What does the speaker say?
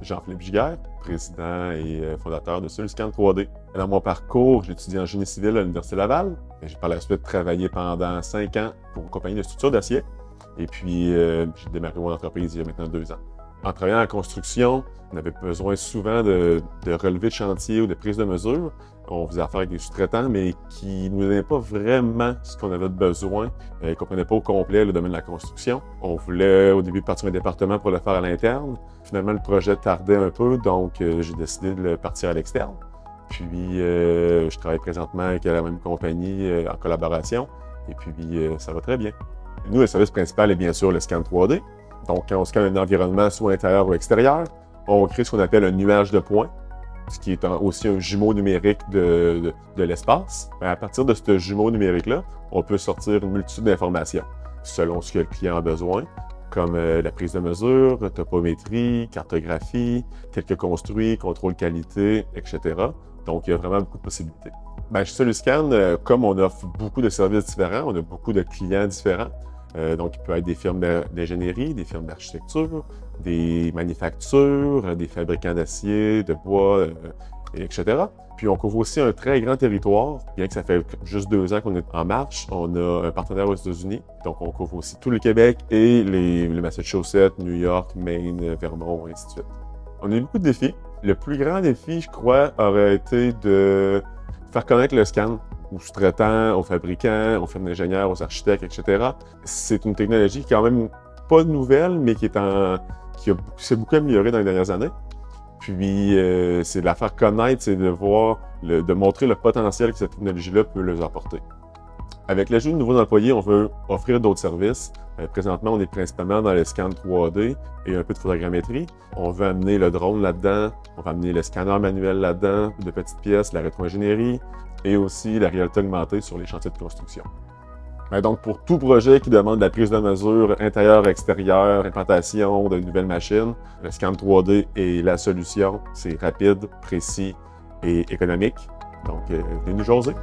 Jean-Philippe Giguère, président et fondateur de Soluscan 3D. Dans mon parcours, j'ai étudié en génie civil à l'Université Laval. J'ai par la suite travaillé pendant 5 ans pour une compagnie de structure d'acier. Et puis, j'ai démarré mon entreprise il y a maintenant 2 ans. En travaillant en construction, on avait besoin souvent de relevés de chantier ou de prise de mesure. On faisait affaire avec des sous-traitants, mais qui ne nous donnaient pas vraiment ce qu'on avait besoin. Ils ne comprenaient pas au complet le domaine de la construction. On voulait au début partir un département pour le faire à l'interne. Finalement, le projet tardait un peu, donc j'ai décidé de le partir à l'externe. Puis, je travaille présentement avec la même compagnie en collaboration. Et puis, ça va très bien. Nous, le service principal est bien sûr le scan 3D. Donc, quand on scanne un environnement, soit intérieur ou extérieur, on crée ce qu'on appelle un nuage de points, ce qui est aussi un jumeau numérique de l'espace. À partir de ce jumeau numérique-là, on peut sortir une multitude d'informations selon ce que le client a besoin, comme la prise de mesure, topométrie, cartographie, tel que construit, contrôle qualité, etc. Donc, il y a vraiment beaucoup de possibilités. Chez Soluscan, comme on offre beaucoup de services différents, on a beaucoup de clients différents. Donc, il peut être des firmes d'ingénierie, des firmes d'architecture, des manufactures, des fabricants d'acier, de bois, etc. Puis, on couvre aussi un très grand territoire. Bien que ça fait juste 2 ans qu'on est en marche, on a un partenaire aux États-Unis. Donc, on couvre aussi tout le Québec et les Massachusetts, New York, Maine, Vermont, et ainsi de suite. On a eu beaucoup de défis. Le plus grand défi, je crois, aurait été de faire connaître le scan aux sous-traitants, aux fabricants, aux firmes d'ingénieurs, aux architectes, etc. C'est une technologie qui est quand même pas nouvelle, mais qui s'est beaucoup améliorée dans les dernières années. Puis, c'est de la faire connaître, c'est de montrer le potentiel que cette technologie-là peut leur apporter. Avec l'ajout de nouveaux employés, on veut offrir d'autres services. Présentement, on est principalement dans le scan 3D et un peu de photogrammétrie. On veut amener le drone là-dedans, on va amener le scanner manuel là-dedans, de petites pièces, la rétro-ingénierie et aussi la réalité augmentée sur les chantiers de construction. Donc, pour tout projet qui demande de la prise de mesure intérieure-extérieure, implantation de nouvelles machines, le scan 3D est la solution. C'est rapide, précis et économique. Donc, venez nous jaser.